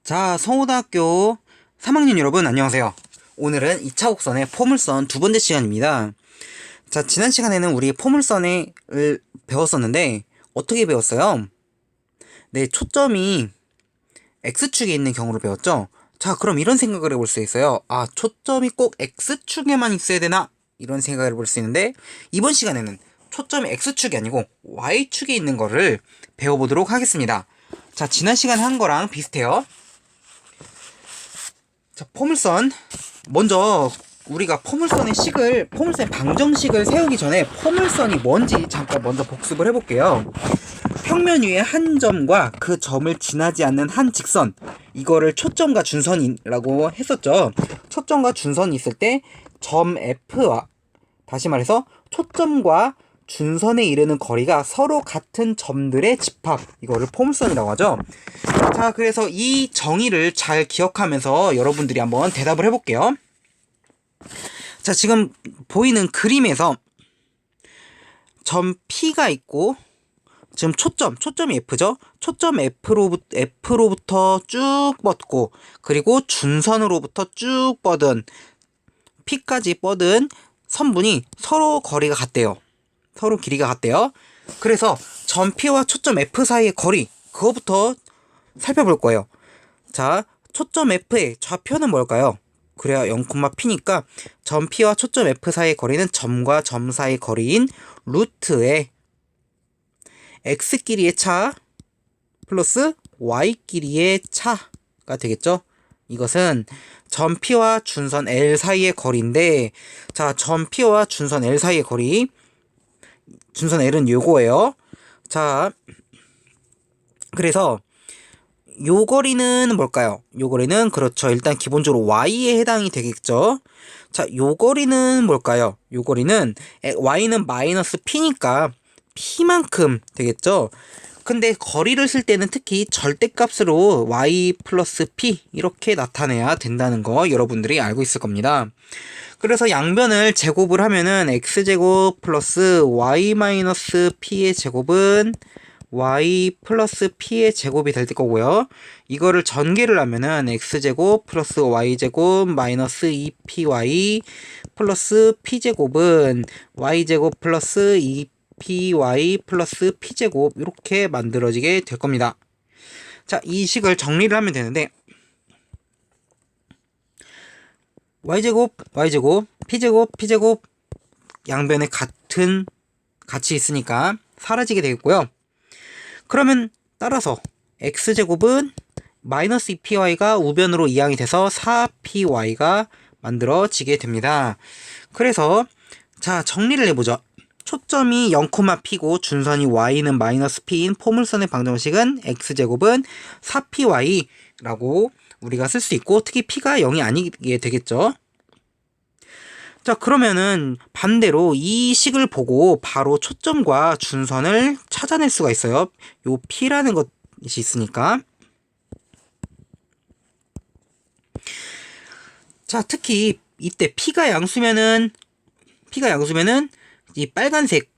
자, 성호대학교 3학년 여러분 안녕하세요. 오늘은 2차 곡선의 포물선 두 번째 시간입니다. 자, 지난 시간에는 우리 포물선을 배웠었는데 어떻게 배웠어요? 네, 초점이 X축에 있는 경우를 배웠죠? 자, 그럼 이런 생각을 해볼 수 있어요. 아, 초점이 꼭 X축에만 있어야 되나? 이런 생각을 해볼 수 있는데 이번 시간에는 초점이 X축이 아니고 Y축에 있는 거를 배워보도록 하겠습니다. 자, 지난 시간에 한 거랑 비슷해요. 자, 포물선. 먼저 우리가 포물선의 방정식을 세우기 전에 포물선이 뭔지 잠깐 먼저 복습을 해볼게요. 평면 위에 한 점과 그 점을 지나지 않는 한 직선, 이거를 초점과 준선이라고 했었죠. 초점과 준선이 있을 때 점 F와, 다시 말해서 초점과 준선에 이르는 거리가 서로 같은 점들의 집합, 이거를 포물선이라고 하죠. 자, 그래서 이 정의를 잘 기억하면서 여러분들이 한번 대답을 해볼게요. 자, 지금 보이는 그림에서 점 P가 있고, 지금 초점이 F죠? 초점 F로부터 쭉 뻗고, 그리고 준선으로부터 쭉 뻗은, P까지 뻗은 선분이 서로 거리가 같대요. 서로 길이가 같대요. 그래서 점 P와 초점 F 사이의 거리, 그거부터 살펴볼 거예요. 자, 초점 F의 좌표는 뭘까요? 그래야 0,P니까 점 P와 초점 F 사이의 거리는 점과 점 사이의 거리인 루트의 X끼리의 차 플러스 Y끼리의 차가 되겠죠? 이것은 점 P와 준선 L 사이의 거리인데, 자, 점 P와 준선 L 사이의 거리, 준선 L은 요거예요. 자, 그래서 요 거리는 뭘까요? 요 거리는 그렇죠. 일단 기본적으로 y에 해당이 되겠죠. 자, 요 거리는 뭘까요? 요 거리는 y는 마이너스 p니까 p만큼 되겠죠. 근데 거리를 쓸 때는 특히 절대값으로 y 플러스 p 이렇게 나타내야 된다는 거 여러분들이 알고 있을 겁니다. 그래서 양변을 제곱을 하면은 x제곱 플러스 y 마이너스 p의 제곱은 y 플러스 p의 제곱이 될 거고요. 이거를 전개를 하면은 x제곱 플러스 y제곱 마이너스 2py 플러스 p제곱은 y제곱 플러스 2py 플러스 p제곱, 이렇게 만들어지게 될 겁니다. 자, 이 식을 정리를 하면 되는데, y제곱 p제곱 양변에 같은 같이 있으니까 사라지게 되겠고요. 그러면 따라서 x제곱은 마이너스 2py가 우변으로 이항이 돼서 4py가 만들어지게 됩니다. 그래서 자, 정리를 해보죠. 초점이 0,p고 준선이 y는 마이너스 p인 포물선의 방정식은 x제곱은 4py라고 우리가 쓸 수 있고, 특히 p가 0이 아니게 되겠죠. 자, 그러면은 반대로 이 식을 보고 바로 초점과 준선을 찾아낼 수가 있어요. 요 P라는 것이 있으니까. 자, 특히 이때 P가 양수면은 이 빨간색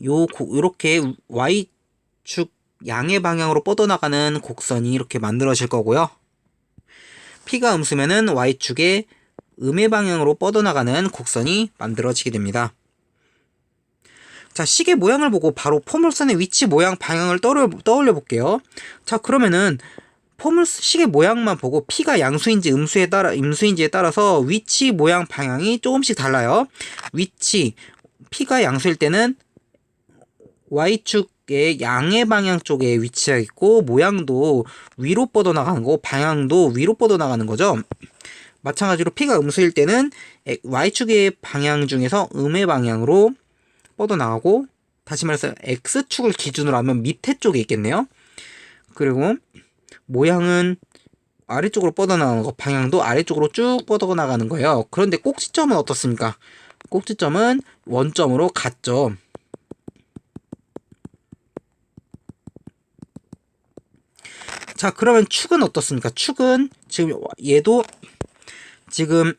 요렇게 Y축 양의 방향으로 뻗어나가는 곡선이 이렇게 만들어질 거고요. P가 음수면은 Y축의 음의 방향으로 뻗어나가는 곡선이 만들어지게 됩니다. 자, 식의 모양을 보고 바로 포물선의 위치, 모양, 방향을 떠올려 볼게요. 자, 그러면은 식의 모양만 보고 P가 양수인지 음수인지에 따라서 위치, 모양, 방향이 조금씩 달라요. 위치, P가 양수일 때는 Y축의 양의 방향 쪽에 위치해 있고, 모양도 위로 뻗어나가는 거, 방향도 위로 뻗어나가는 거죠. 마찬가지로 P가 음수일 때는 Y축의 방향 중에서 음의 방향으로 뻗어나가고, 다시 말해서 X축을 기준으로 하면 밑에 쪽에 있겠네요. 그리고 모양은 아래쪽으로 뻗어나가는 거, 방향도 아래쪽으로 쭉 뻗어나가는 거예요. 그런데 꼭지점은 어떻습니까? 꼭지점은 원점으로 같죠. 자, 그러면 축은 어떻습니까? 축은 지금 얘도 지금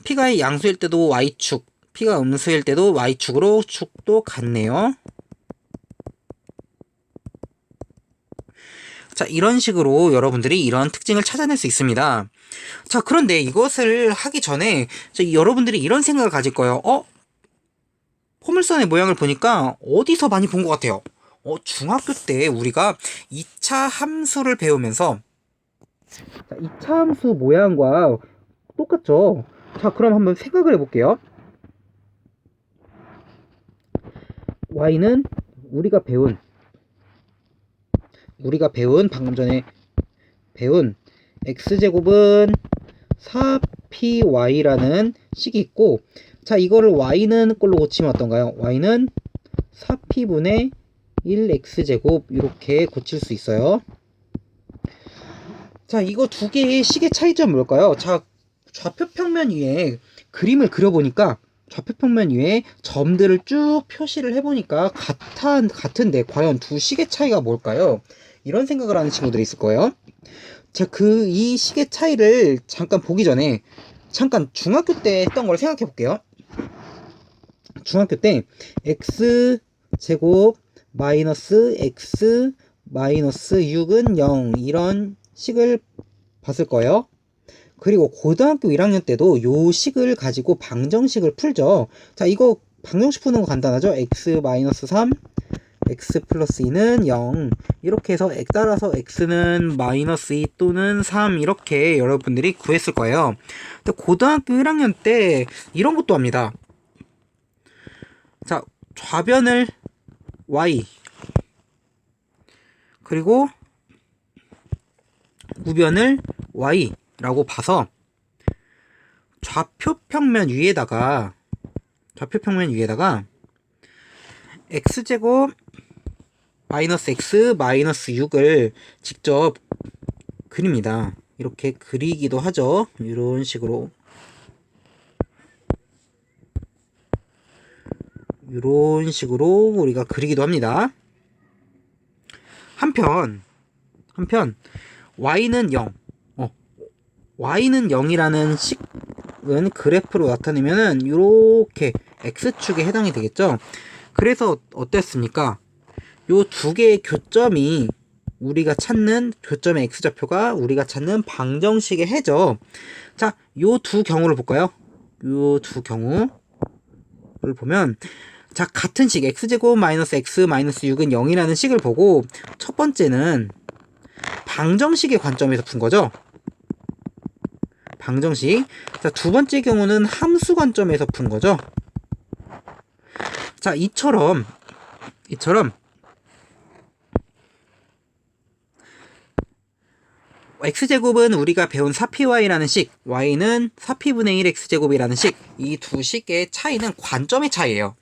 P가 양수일 때도 Y축, P가 음수일 때도 Y축으로 축도 같네요. 자, 이런 식으로 여러분들이 이런 특징을 찾아낼 수 있습니다. 자, 그런데 이것을 하기 전에 여러분들이 이런 생각을 가질 거예요. 포물선의 모양을 보니까 어디서 많이 본 것 같아요. 중학교 때 우리가 2차 함수를 배우면서, 자, 2차 함수 모양과 똑같죠? 자, 그럼 한번 생각을 해볼게요. y는 우리가 배운 방금 전에 배운 x제곱은 4py라는 식이 있고, 자, 이거를 y는 꼴로 고치면 어떤가요? y는 4p분의 1x제곱 이렇게 고칠 수 있어요. 자, 이거 두 개의 식의 차이점은 뭘까요? 자, 좌표평면 위에 그림을 그려보니까 좌표평면 위에 점들을 쭉 표시를 해보니까 같은데 과연 두 식의 차이가 뭘까요? 이런 생각을 하는 친구들이 있을 거예요. 자, 이 식의 차이를 잠깐 보기 전에 잠깐 중학교 때 했던 걸 생각해 볼게요. 중학교 때 x제곱 마이너스 x 마이너스 6은 0 이런 식을 봤을 거예요. 그리고 고등학교 1학년 때도 요 식을 가지고 방정식을 풀죠. 자, 이거 방정식 푸는 거 간단하죠? x 마이너스 3 x 플러스 2는 0 이렇게 해서 따라서 x는 마이너스 2 또는 3 이렇게 여러분들이 구했을 거예요. 근데 고등학교 1학년 때 이런 것도 합니다. 자, 좌변을 y 그리고 우변을 y 라고 봐서 좌표평면 위에다가 x제곱 마이너스 x 마이너스 6을 직접 그립니다. 이렇게 그리기도 하죠. 이런 식으로 우리가 그리기도 합니다. 한편 y는 0 y는 0이라는 식은 그래프로 나타내면은 이렇게 x축에 해당이 되겠죠. 그래서 어땠습니까? 요 두 개의 교점의 x좌표가 우리가 찾는 방정식의 해죠. 자, 요 두 경우를 볼까요? 요 두 경우를 보면, 자, 같은 식 x제곱 마이너스 x 마이너스 6은 0이라는 식을 보고 첫 번째는 방정식의 관점에서 푼 거죠. 방정식. 자, 두 번째 경우는 함수 관점에서 푼 거죠. 자, 이처럼 x제곱은 우리가 배운 4py라는 식, y는 4p분의 1 x제곱이라는 식, 이 두 식의 차이는 관점의 차이예요.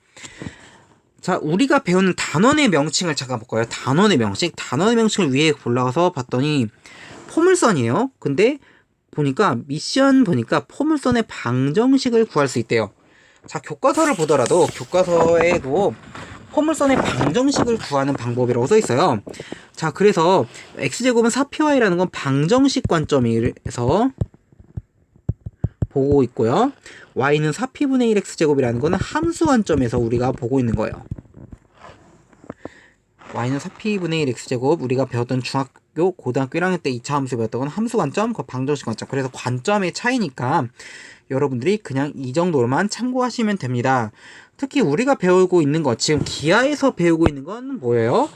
자, 우리가 배우는 단원의 명칭을 잠깐 볼까요? 단원의 명칭을 위에 올라가서 봤더니 포물선이에요. 근데 미션 보니까 포물선의 방정식을 구할 수 있대요. 자, 교과서를 보더라도 교과서에도 포물선의 방정식을 구하는 방법이라고 써 있어요. 자, 그래서 x제곱은 4py라는 건 방정식 관점에서 보고 있고요. y는 4p분의 1 x제곱이라는 거는 함수 관점에서 우리가 보고 있는 거예요. y는 4p분의 1 x제곱, 우리가 배웠던 중학교, 고등학교 1학년 때 2차 함수 배웠던 건 함수 관점, 그 방정식 관점. 그래서 관점의 차이니까 여러분들이 그냥 이 정도로만 참고하시면 됩니다. 특히 우리가 배우고 있는 것, 지금 기하에서 배우고 있는 건 뭐예요?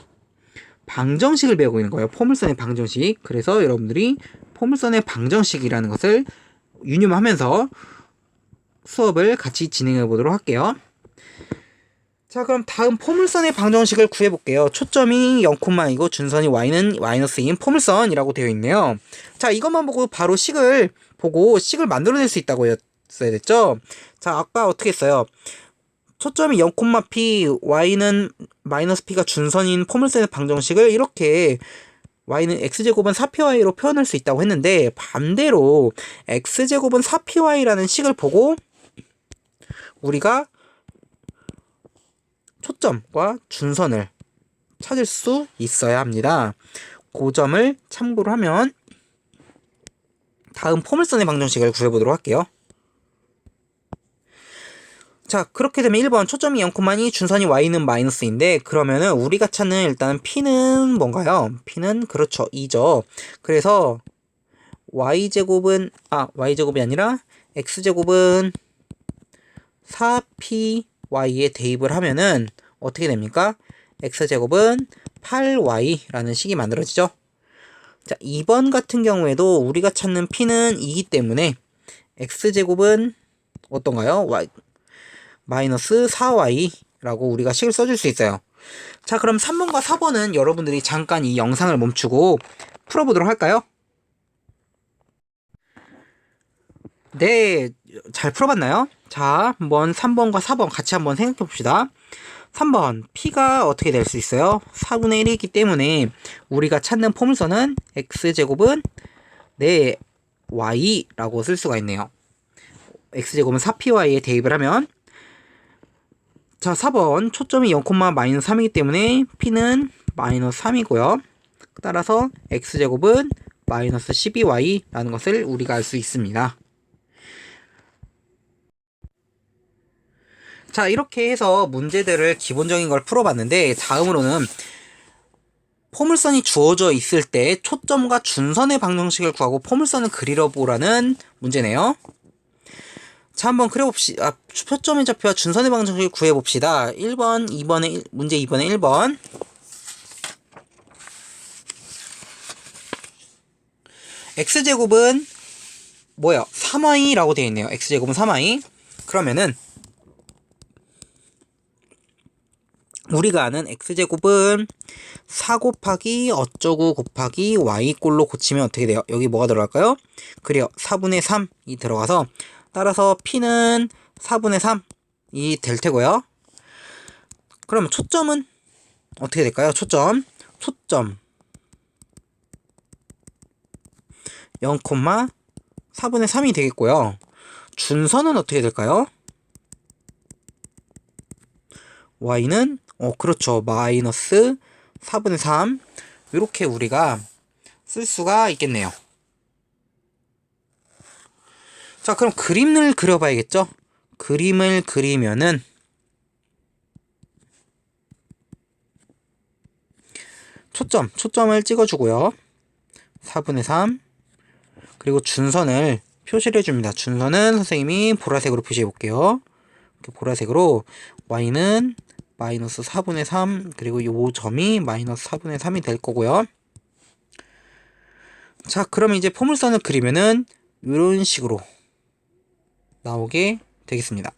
방정식을 배우고 있는 거예요. 포물선의 방정식. 그래서 여러분들이 포물선의 방정식이라는 것을 유념하면서 수업을 같이 진행해 보도록 할게요. 자, 그럼 다음 포물선의 방정식을 구해볼게요. 초점이 0,2고 준선이 y는 마이너스 2인 포물선이라고 되어 있네요. 자, 이것만 보고 바로 식을 만들어낼 수 있다고 했어야 됐죠? 자, 아까 어떻게 했어요? 초점이 0,p, y는 마이너스 p가 준선인 포물선의 방정식을 이렇게 y는 x제곱은 4py로 표현할 수 있다고 했는데, 반대로 x제곱은 4py라는 식을 보고 우리가 초점과 준선을 찾을 수 있어야 합니다. 그 점을 참고로 하면 다음 포물선의 방정식을 구해보도록 할게요. 자, 그렇게 되면 1번 초점이 0,2 준선이 y는 마이너스인데 그러면은 우리가 찾는 일단 p는 뭔가요? p는 그렇죠 2죠. 그래서 y제곱이 아니라 x제곱은 4py에 대입을 하면은 어떻게 됩니까? x제곱은 8y라는 식이 만들어지죠. 자, 2번 같은 경우에도 우리가 찾는 p는 2이기 때문에 x제곱은 어떤가요? 마이너스 4y라고 우리가 식을 써줄 수 있어요. 자, 그럼 3번과 4번은 여러분들이 잠깐 이 영상을 멈추고 풀어보도록 할까요? 네, 잘 풀어봤나요? 자, 한번 3번과 4번 같이 한번 생각해 봅시다. 3번, p가 어떻게 될 수 있어요? 4분의 1이기 때문에 우리가 찾는 포물선은 x제곱은 네, y라고 쓸 수가 있네요. x제곱은 4py에 대입을 하면 자, 4번 초점이 0,-3이기 때문에 p는 마이너스 3이고요. 따라서 x제곱은 마이너스 12y라는 것을 우리가 알 수 있습니다. 자, 이렇게 해서 문제들을 기본적인 걸 풀어봤는데 다음으로는 포물선이 주어져 있을 때 초점과 준선의 방정식을 구하고 포물선을 그리러 보라는 문제네요. 자, 한번 그려봅시다. 초점의 좌표와 준선의 방정식을 구해봅시다. 1번, 2번에, 문제 2번에 1번. x제곱은 뭐예요? 3y라고 되어 있네요. x제곱은 3y. 그러면은 우리가 아는 x제곱은 4 곱하기 어쩌구 곱하기 y꼴로 고치면 어떻게 돼요? 여기 뭐가 들어갈까요? 그래요. 4분의 3이 들어가서 따라서 p는 4분의 3이 될 테고요. 그러면 초점은 어떻게 될까요? 초점 0,4분의 3이 되겠고요. 준선은 어떻게 될까요? y는 그렇죠. 마이너스 4분의 3 이렇게 우리가 쓸 수가 있겠네요. 자, 그럼 그림을 그려봐야겠죠? 그림을 그리면은 초점을 찍어주고요. 4분의 3 그리고 준선을 표시를 해줍니다. 준선은 선생님이 보라색으로 표시해 볼게요. 이렇게 보라색으로 y는 마이너스 4분의 3 그리고 이 점이 마이너스 4분의 3이 될 거고요. 자, 그럼 이제 포물선을 그리면은 이런 식으로 나오게 되겠습니다.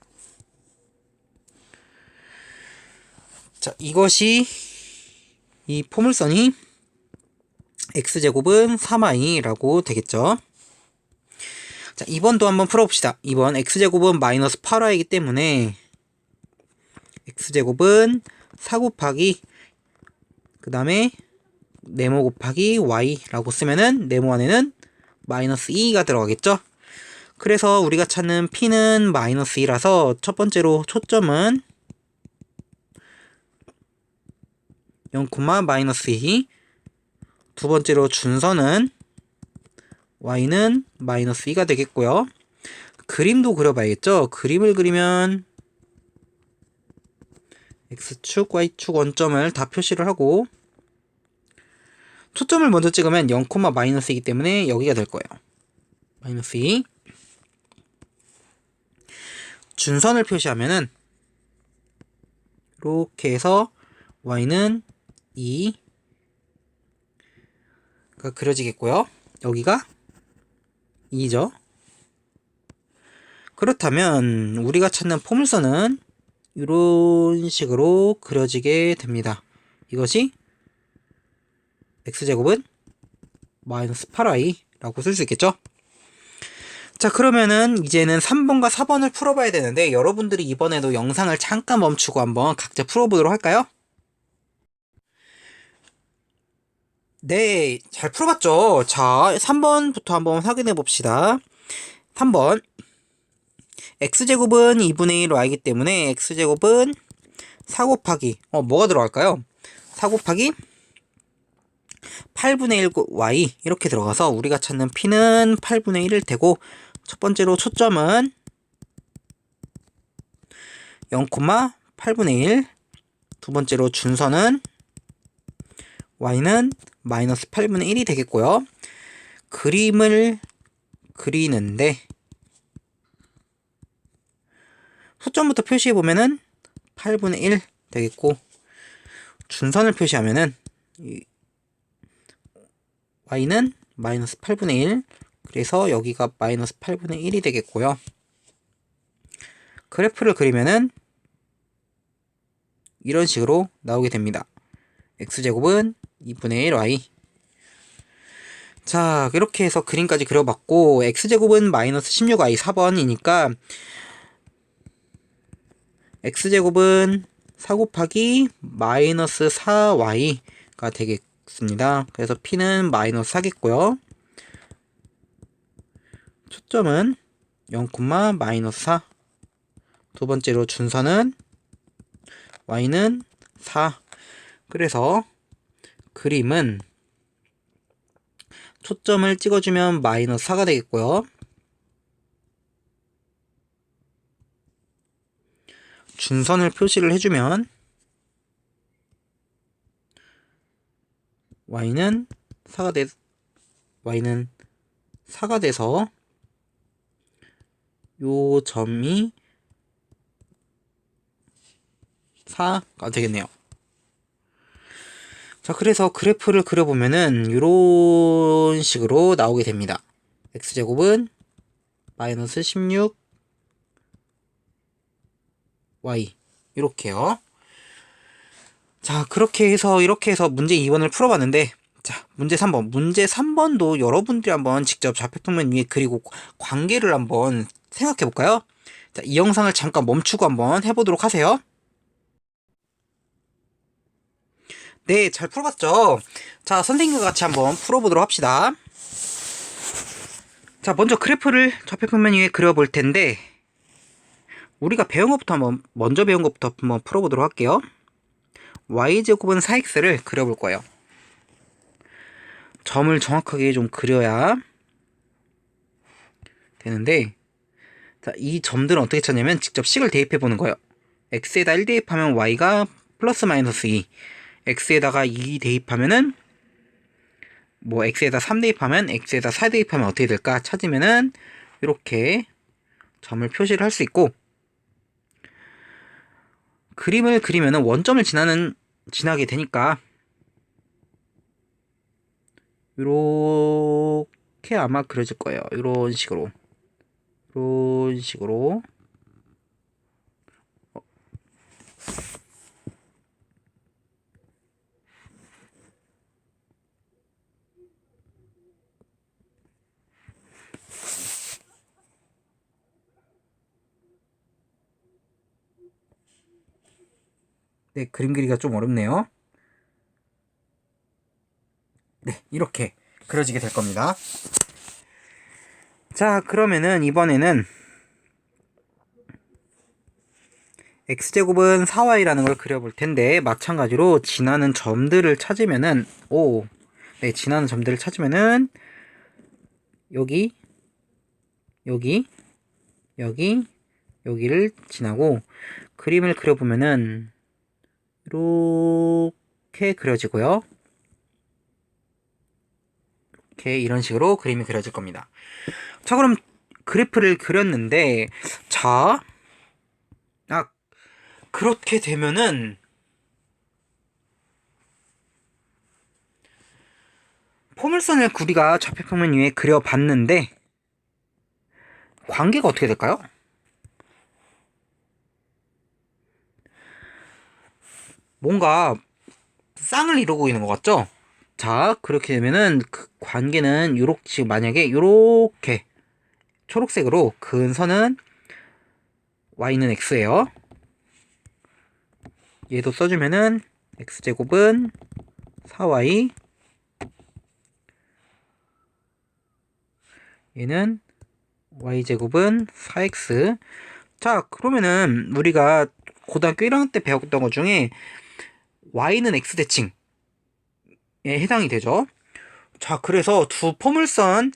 자, 이것이 이 포물선이 x제곱은 3y라고 되겠죠. 자, 2번도 한번 풀어봅시다. 2번 x제곱은 마이너스 8y이기 때문에 x제곱은 4 곱하기 그 다음에 네모 곱하기 y라고 쓰면은 네모 안에는 마이너스 2가 들어가겠죠. 그래서 우리가 찾는 p는 마이너스 2라서 첫 번째로 초점은 0,-2 두 번째로 준선은 y는 마이너스 2가 되겠고요. 그림도 그려봐야겠죠. 그림을 그리면 x축, y축 원점을 다 표시를 하고 초점을 먼저 찍으면 0,-이기 때문에 여기가 될 거예요. 마이너스 2 준선을 표시하면은 이렇게 해서 y는 2가 그려지겠고요. 여기가 2죠. 그렇다면 우리가 찾는 포물선은 이런 식으로 그려지게 됩니다. 이것이 x제곱은 마이너스 8y라고 쓸 수 있겠죠. 자, 그러면은 이제는 3번과 4번을 풀어봐야 되는데 여러분들이 이번에도 영상을 잠깐 멈추고 한번 각자 풀어보도록 할까요? 네, 잘 풀어봤죠? 자, 3번부터 한번 확인해 봅시다. 3번 x제곱은 2분의 1 y이기 때문에 x제곱은 4 곱하기 뭐가 들어갈까요? 4 곱하기 8분의 1 y 이렇게 들어가서 우리가 찾는 p는 8분의 1일 테고 첫 번째로 초점은 0,8분의 1. 두 번째로 준선은 y는 마이너스 8분의 1이 되겠고요. 그림을 그리는데 소점부터 표시해보면은 8분의 1 되겠고, 준선을 표시하면은 y는 마이너스 8분의 1, 그래서 여기가 마이너스 8분의 1이 되겠고요. 그래프를 그리면은 이런 식으로 나오게 됩니다. x제곱은 2분의 1y. 자, 이렇게 해서 그림까지 그려봤고, x제곱은 마이너스 16y 4번이니까 x제곱은 4 곱하기 마이너스 4y가 되겠습니다. 그래서 p는 마이너스 4겠고요. 초점은 0, 마이너스 4. 두 번째로 준선은 y는 4. 그래서 그림은 초점을 찍어주면 마이너스 4가 되겠고요. 준선을 표시를 해주면 y는 4가 돼서 요 점이 4가 되겠네요. 자, 그래서 그래프를 그려보면은 이런 식으로 나오게 됩니다. x제곱은 마이너스 16y 이렇게요. 자, 이렇게 해서 문제 2번을 풀어봤는데, 자, 문제 3번. 문제 3번도 여러분들이 한번 직접 좌표평면 위에 그리고 관계를 한번 생각해볼까요? 자, 이 영상을 잠깐 멈추고 한번 해보도록 하세요. 네, 잘 풀어봤죠? 자, 선생님과 같이 한번 풀어보도록 합시다. 자, 먼저 그래프를 좌표평면 위에 그려볼 텐데, 우리가 먼저 배운 것부터 한번 풀어보도록 할게요. y제곱은 4x를 그려볼 거예요. 점을 정확하게 좀 그려야 되는데, 자, 이 점들은 어떻게 찾냐면 직접 식을 대입해 보는 거예요. x에다 1 대입하면 y가 플러스 마이너스 2, x에다가 2 대입하면은 x에다 3 대입하면 x에다 4 대입하면 어떻게 될까 찾으면은 이렇게 점을 표시를 할 수 있고, 그림을 그리면은 원점을 지나게 되니까 이렇게 아마 그려질 거예요. 이런 식으로. 네, 그림 그리기가 좀 어렵네요. 네, 이렇게 그려지게 될 겁니다. 자, 그러면은 이번에는 x제곱은 4y라는 걸 그려볼 텐데, 마찬가지로 지나는 점들을 찾으면은 지나는 점들을 찾으면은 여기를 지나고, 그림을 그려보면은 이렇게 그려지고요. 이렇게 이런 식으로 그림이 그려질 겁니다. 자, 그럼 그래프를 그렸는데, 자, 그렇게 되면은 포물선을 우리가 좌표평면 위에 그려봤는데 관계가 어떻게 될까요? 뭔가 쌍을 이루고 있는 것 같죠? 자, 그렇게 되면은 그 관계는 만약에 이렇게 초록색으로 그은 선은 y는 x예요. 얘도 써주면은 x제곱은 4y, 얘는 y제곱은 4x. 자, 그러면은 우리가 고등학교 1학년 때 배웠던 것 중에 y는 x대칭에 해당이 되죠. 자, 그래서 두 포물선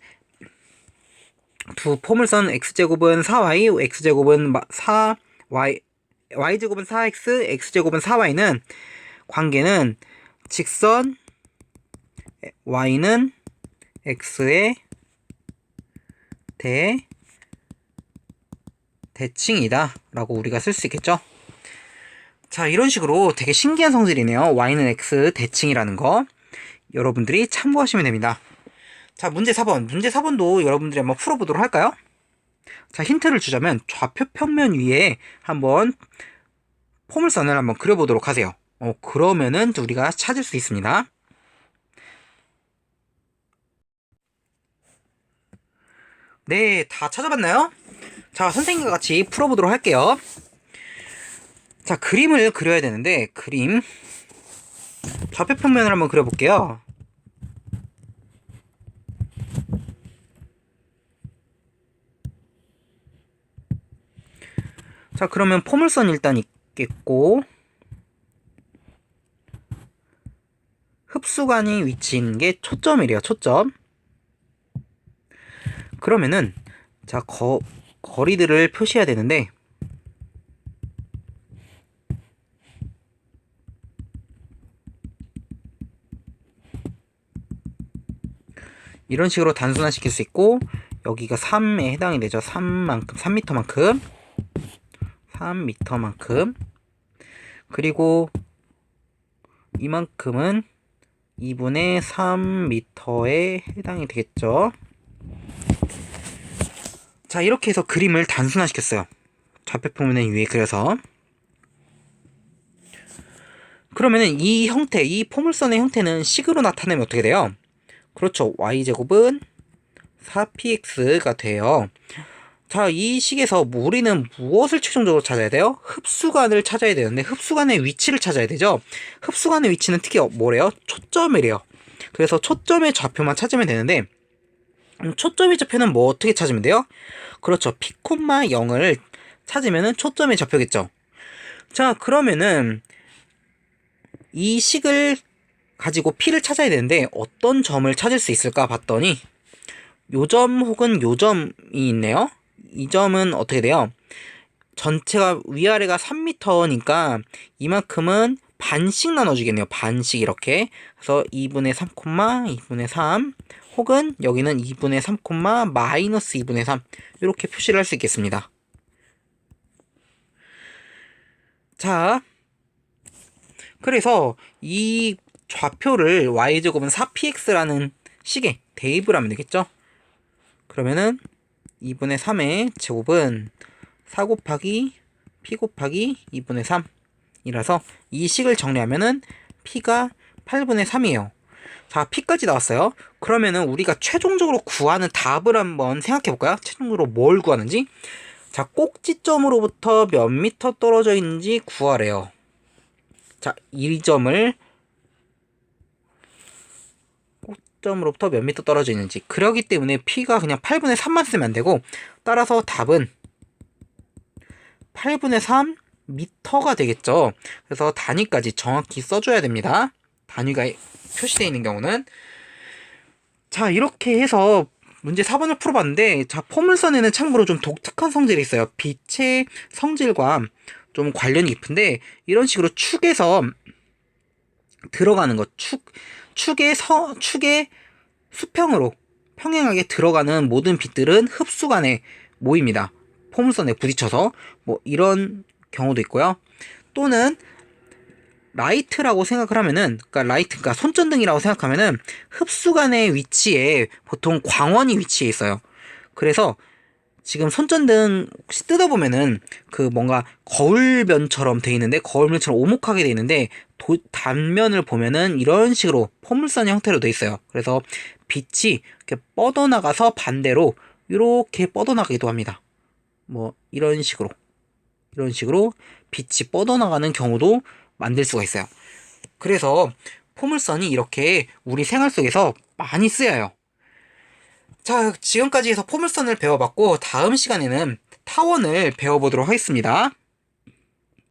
x제곱은 4y, x제곱은 4y, y제곱은 4x, x제곱은 4y는 관계는 직선 y는 x의 대칭이다 라고 우리가 쓸 수 있겠죠. 자, 이런 식으로 되게 신기한 성질이네요. y는 x 대칭이라는 거 여러분들이 참고하시면 됩니다. 자, 문제 4번. 문제 4번도 여러분들이 한번 풀어보도록 할까요? 자, 힌트를 주자면 좌표 평면 위에 한번 포물선을 한번 그려보도록 하세요. 그러면은 우리가 찾을 수 있습니다. 네, 다 찾아봤나요? 자, 선생님과 같이 풀어보도록 할게요. 자, 그림을 그려야 되는데 그림 좌표 평면을 한번 그려볼게요. 자, 그러면 포물선 일단 있겠고 흡수관이 위치인 게 초점이래요. 초점. 그러면은 자, 거리들을 표시해야 되는데 이런 식으로 단순화시킬 수 있고 여기가 3에 해당이 되죠. 3m만큼 그리고 이만큼은 2분의 3m에 해당이 되겠죠. 자, 이렇게 해서 그림을 단순화시켰어요. 좌표평면의 위에 그려서. 그러면은 이 형태, 이 포물선의 형태는 식으로 나타내면 어떻게 돼요? 그렇죠. y제곱은 4px가 돼요. 자, 이 식에서 우리는 무엇을 최종적으로 찾아야 돼요? 흡수관을 찾아야 되는데 흡수관의 위치를 찾아야 되죠. 흡수관의 위치는 특히 뭐래요? 초점이래요. 그래서 초점의 좌표만 찾으면 되는데 초점의 좌표는 뭐 어떻게 찾으면 돼요? 그렇죠. p, 0을 찾으면 초점의 좌표겠죠. 자, 그러면은 이 식을 가지고 p를 찾아야 되는데 어떤 점을 찾을 수 있을까 봤더니 요점 혹은 요점이 있네요. 이 점은 어떻게 돼요? 전체가 위아래가 3m니까 이만큼은 반씩 나눠주겠네요. 반씩 이렇게. 그래서 2분의 3, 2분의 3 혹은 여기는 2분의 3, 마이너스 2분의 3 이렇게 표시를 할 수 있겠습니다. 자, 그래서 이 좌표를 y제곱은 4px라는 식에 대입을 하면 되겠죠. 그러면은 2분의 3의 제곱은 4 곱하기 p 곱하기 2분의 3 이라서 이 식을 정리하면은 p가 8분의 3이에요. 자, p까지 나왔어요. 그러면은 우리가 최종적으로 구하는 답을 한번 생각해 볼까요? 최종적으로 뭘 구하는지. 자, 꼭지점으로부터 몇 미터 떨어져 있는지 구하래요. 자, 이 점을 꼭지점으로부터 몇 미터 떨어져 있는지. 그러기 때문에 p가 그냥 8분의 3만 쓰면 안 되고 따라서 답은 8분의 3 미터가 되겠죠. 그래서 단위까지 정확히 써줘야 됩니다. 단위가 표시되어 있는 경우는. 자, 이렇게 해서 문제 4번을 풀어봤는데, 자, 포물선에는 참고로 좀 독특한 성질이 있어요. 빛의 성질과 좀 관련이 깊은데, 이런 식으로 축에서 들어가는 것, 축의 수평으로 평행하게 들어가는 모든 빛들은 흡수관에 모입니다. 포물선에 부딪혀서 뭐 이런 경우도 있고요. 또는 라이트라고 생각을 하면은, 그러니까 손전등이라고 생각하면은 흡수관의 위치에 보통 광원이 위치해 있어요. 그래서 지금 손전등 혹시 뜯어보면은 그 뭔가 거울면처럼 돼 있는데, 거울면처럼 오목하게 돼 있는데 단면을 보면은 이런 식으로 포물선 형태로 돼 있어요. 그래서 빛이 이렇게 뻗어나가서 반대로 이렇게 뻗어나가기도 합니다. 뭐 이런 식으로 빛이 뻗어나가는 경우도 만들 수가 있어요. 그래서 포물선이 이렇게 우리 생활 속에서 많이 쓰여요. 자, 지금까지 해서 포물선을 배워봤고 다음 시간에는 타원을 배워보도록 하겠습니다.